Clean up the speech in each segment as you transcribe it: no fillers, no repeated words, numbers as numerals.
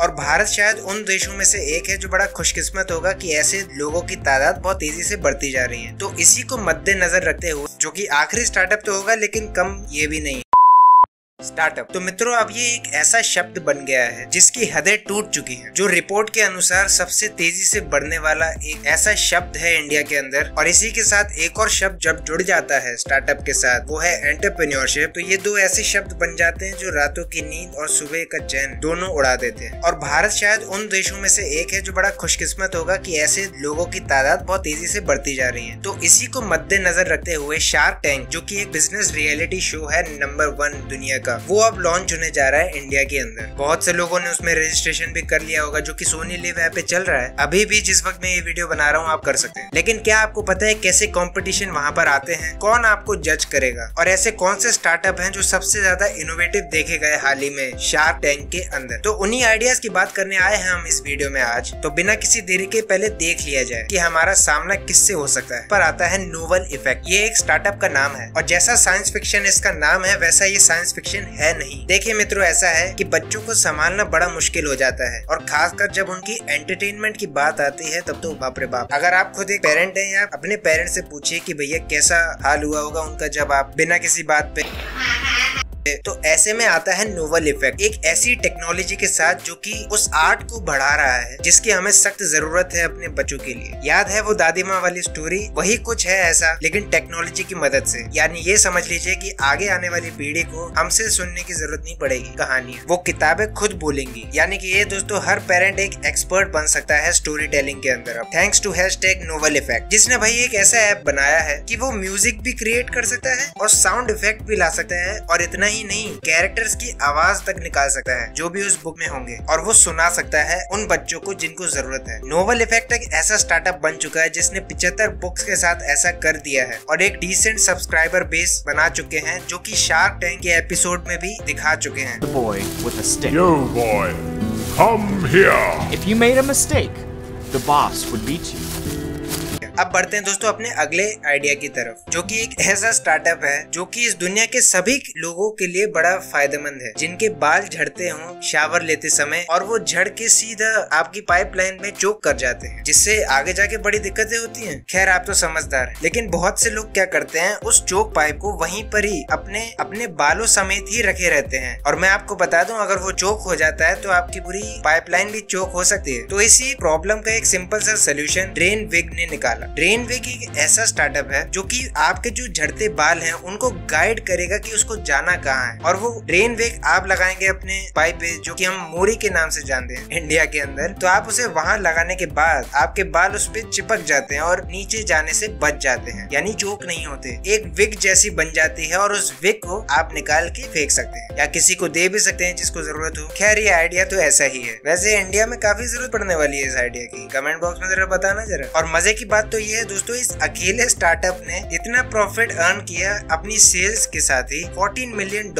और भारत शायद उन देशों में से एक है जो बड़ा खुशकिस्मत होगा कि ऐसे लोगों की तादाद बहुत तेजी से बढ़ती जा रही है। तो इसी को मद्देनजर रखते हुए, जो कि आखिरी स्टार्टअप तो होगा लेकिन कम ये भी नहीं, स्टार्टअप। तो मित्रों, अब ये एक ऐसा शब्द बन गया है जिसकी हदें टूट चुकी हैं, जो रिपोर्ट के अनुसार सबसे तेजी से बढ़ने वाला एक ऐसा शब्द है इंडिया के अंदर। और इसी के साथ एक और शब्द जब जुड़ जाता है स्टार्टअप के साथ, वो है एंटरप्रेन्योरशिप। तो ये दो ऐसे शब्द बन जाते हैं जो रातों की नींद और सुबह का चैन दोनों उड़ा देते हैं। और भारत शायद उन देशों में से एक है जो बड़ा खुशकिस्मत होगा कि ऐसे लोगों की तादाद बहुत तेजी से बढ़ती जा रही है। तो इसी को मद्देनजर रखते हुए शार्क टैंक, जो कि एक बिजनेस रियलिटी शो है नंबर 1 दुनिया का, वो अब लॉन्च होने जा रहा है इंडिया के अंदर। बहुत से लोगों ने उसमें रजिस्ट्रेशन भी कर लिया होगा, जो कि सोनी लिव ऐप पे चल रहा है। अभी भी जिस वक्त मैं ये वीडियो बना रहा हूँ आप कर सकते हैं। लेकिन क्या आपको पता है कैसे कंपटीशन वहाँ पर आते हैं? कौन आपको जज करेगा? और ऐसे कौन से स्टार्टअप हैं जो सबसे ज्यादा इनोवेटिव देखे गए हाल ही में शार्क टैंक के अंदर? तो उन्हीं आइडियाज की बात करने आए हैं हम इस वीडियो में आज। तो बिना किसी देरी के पहले देख लिया जाए कि हमारा सामना किससे हो सकता है। पर आता है नोवल इफेक्ट। ये एक स्टार्टअप का नाम है और जैसा साइंस फिक्शन इसका नाम है वैसा ये साइंस फिक्शन है नहीं। देखिए मित्रों, ऐसा है कि बच्चों को संभालना बड़ा मुश्किल हो जाता है और खासकर जब उनकी एंटरटेनमेंट की बात आती है तब तो बाप रे बाप। अगर आप खुद एक पेरेंट हैं या अपने पेरेंट्स से पूछिए कि भैया कैसा हाल हुआ होगा उनका जब आप बिना किसी बात पे। तो ऐसे में आता है नोवल इफेक्ट, एक ऐसी टेक्नोलॉजी के साथ जो कि उस आर्ट को बढ़ा रहा है जिसकी हमें सख्त जरूरत है अपने बच्चों के लिए। याद है वो दादी माँ वाली स्टोरी? वही कुछ है ऐसा, लेकिन टेक्नोलॉजी की मदद से। यानी ये समझ लीजिए कि आगे आने वाली पीढ़ी को हमसे सुनने की जरूरत नहीं पड़ेगी कहानियां, वो किताबें खुद बोलेंगी। यानी कि ये दोस्तों हर पेरेंट एक एक्सपर्ट बन सकता है स्टोरी टेलिंग के अंदर अब, थैंक्स टू #नोवल इफेक्ट, जिसने भाई एक ऐसा ऐप बनाया है कि वो म्यूजिक भी क्रिएट कर सकता है और साउंड इफेक्ट भी ला सकता है। और इतना ही नहीं, कैरेक्टर्स की आवाज तक निकाल सकता है जो भी उस बुक में होंगे और वो सुना सकता है उन बच्चों को जिनको जरूरत है। नोवल इफेक्ट एक ऐसा स्टार्टअप बन चुका है जिसने 75 बुक्स के साथ ऐसा कर दिया है और एक डिसेंट सब्सक्राइबर बेस बना चुके हैं, जो कि शार्क टैंक के एपिसोड में भी दिखा चुके हैं। The boy with a stick. You boy, come here. If you made a mistake, the boss would beat you. अब बढ़ते हैं दोस्तों अपने अगले आइडिया की तरफ, जो कि एक ऐसा स्टार्टअप है जो कि इस दुनिया के सभी लोगों के लिए बड़ा फायदेमंद है, जिनके बाल झड़ते हों शावर लेते समय और वो झड़ के सीधा आपकी पाइपलाइन में चोक कर जाते हैं, जिससे आगे जाके बड़ी दिक्कतें होती हैं। खैर आप तो समझदार हैं, लेकिन बहुत से लोग क्या करते हैं, उस चोक पाइप को वहीं पर ही अपने बालों समेत ही रखे रहते हैं। और मैं आपको बता दूं, अगर वो चोक हो जाता है तो आपकी पूरी पाइपलाइन भी चोक हो सकती है। तो इसी प्रॉब्लम का एक सिंपल सा सोल्यूशन ड्रेन विग ने निकाला। ड्रेन विग एक ऐसा स्टार्टअप है जो कि आपके जो झड़ते बाल हैं उनको गाइड करेगा कि उसको जाना कहाँ है। और वो ड्रेन विग आप लगाएंगे अपने पाइप पे, जो कि हम मोरी के नाम से जानते हैं इंडिया के अंदर। तो आप उसे वहां लगाने के बाद आपके बाल उस पे चिपक जाते हैं और नीचे जाने से बच जाते हैं, यानी चोक नहीं होते। एक विग जैसी बन जाती है और उस विग को आप निकाल के फेंक सकते हैं या किसी को दे भी सकते हैं जिसको जरूरत हो। खैर ये आइडिया तो ऐसा ही है। वैसे इंडिया में काफी जरूरत पड़ने वाली है इस आइडिया की, कमेंट बॉक्स में जरा बताना जरा। और मजे की बात तो ये है दोस्तों, इस अकेले स्टार्टअप ने इतना प्रॉफिट अर्न किया अपनी सेल्स के साथ ही $14 मिलियन,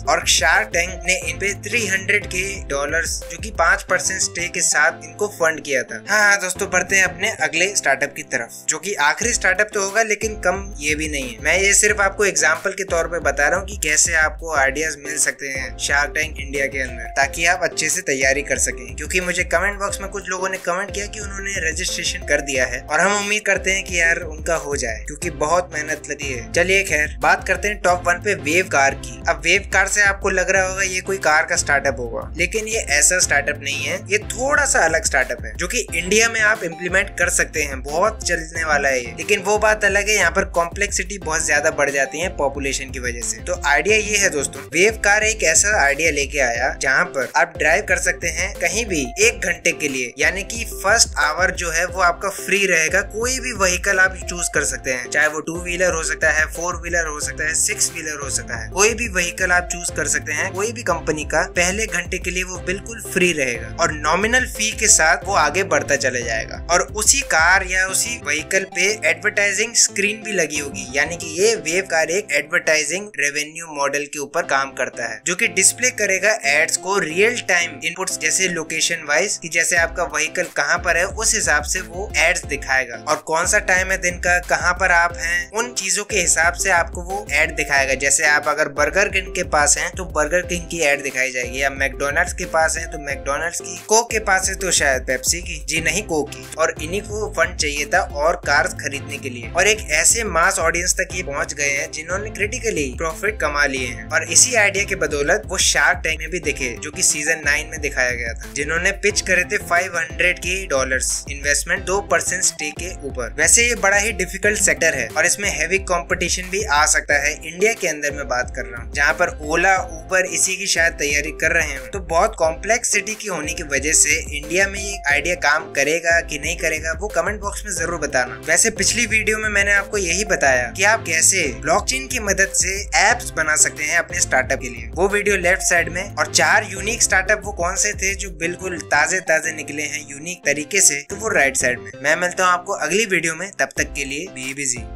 और शार्क टैंक ने इन पे $300K जो कि 5% स्टेक के साथ इनको फंड किया था। हाँ दोस्तों, बढ़ते हैं अपने अगले स्टार्टअप की तरफ, जो कि आखिरी स्टार्टअप तो होगा लेकिन कम ये भी नहीं है। मैं ये सिर्फ आपको एग्जाम्पल के तौर पे बता रहा हूँ कि कैसे आपको आइडियाज मिल सकते हैं शार्क टैंक इंडिया के अंदर, ताकि आप अच्छे से तैयारी कर सकें। क्योंकि मुझे कमेंट बॉक्स में कुछ लोगों ने कमेंट किया कि उन्होंने रजिस्ट्रेशन कर दिया है और हम उम्मीद करते हैं कि यार उनका हो जाए, क्योंकि बहुत मेहनत लगी है। चलिए खैर बात करते हैं टॉप 1 पे वेव कार की। अब वेव कार से आपको लग रहा होगा ये कोई कार का स्टार्टअप होगा, लेकिन ये ऐसा स्टार्टअप नहीं है। ये थोड़ा सा अलग स्टार्टअप है जो कि इंडिया में आप इम्प्लीमेंट कर सकते हैं, बहुत चलने वाला है ये। लेकिन वो बात अलग है, यहाँ पर कॉम्प्लेक्सिटी बहुत ज्यादा बढ़ जाती है पॉपुलेशन की वजह से। तो आइडिया ये है दोस्तों, वेव कार एक ऐसा आइडिया लेके आया जहाँ पर आप ड्राइव कर सकते हैं कहीं भी 1 घंटे के लिए, यानी कि फर्स्ट आवर जो है वो आपका फ्री रहेगा। कोई भी व्हीकल आप चूज कर सकते हैं, चाहे वो 2 व्हीलर हो सकता है, 4 व्हीलर हो सकता है, 6 व्हीलर हो सकता है, कोई भी व्हीकल आप चूज कर सकते हैं कोई भी कंपनी का। पहले घंटे के लिए वो बिल्कुल फ्री रहेगा और नॉमिनल फी के साथ वो आगे बढ़ता चले जाएगा। और उसी कार या उसी व्हीकल पे एडवर्टाइजिंग स्क्रीन भी लगी होगी, यानी कि ये वेव कार एक एडवर्टाइजिंग रेवेन्यू मॉडल के ऊपर काम करता है, जो कि डिस्प्ले करेगा एड्स को रियल टाइम इनपुट्स, जैसे लोकेशन वाइज कि जैसे आपका व्हीकल कहाँ पर है उस हिसाब से वो एड्स दिखाएगा। और और कौन सा टाइम है दिन का, कहाँ पर आप हैं, उन चीजों के हिसाब से आपको वो एड दिखाएगा। जैसे आप अगर बर्गर किंग के पास हैं तो बर्गर किंग की एड दिखाई जाएगी, या मैकडोनल्ड्स के पास हैं तो मैकडोनल्ड्स की, कोक के पास है तो शायद पेप्सी की, जी नहीं कोक की। और इन्हीं को फंड चाहिए था और कार्स खरीदने के लिए, और एक ऐसे मास ऑडियंस तक ये पहुंच गए हैं जिन्होंने क्रिटिकली प्रॉफिट कमा लिए हैं। और इसी आइडिया के बदौलत वो शार्क टैंक में भी दिखे, जो कि सीजन 9 में दिखाया गया था, जिन्होंने पिच करे थे $500 इन्वेस्टमेंट 2% स्टेक के ऊपर। वैसे ये बड़ा ही डिफिकल्ट सेक्टर है और इसमें हैवी कंपटीशन भी आ सकता है। इंडिया के अंदर मैं बात कर रहा हूँ, जहाँ पर ओला उबर इसी की शायद तैयारी कर रहे हैं। तो बहुत कॉम्प्लेक्स सिटी की होने की वजह से इंडिया में ये आइडिया काम करेगा कि नहीं करेगा, वो कमेंट बॉक्स में जरूर बताना। वैसे पिछली वीडियो में मैंने आपको यही बताया कि आप कैसे ब्लॉकचेन की मदद से एप्स बना सकते हैं अपने स्टार्टअप के लिए, वो वीडियो लेफ्ट साइड में। और 4 यूनिक स्टार्टअप वो कौन से थे जो बिल्कुल ताजे निकले हैं यूनिक तरीके से, तो वो राइट साइड में। मैं मिलता हूँ आपको अगली वीडियो में, तब तक के लिए बी बिजी।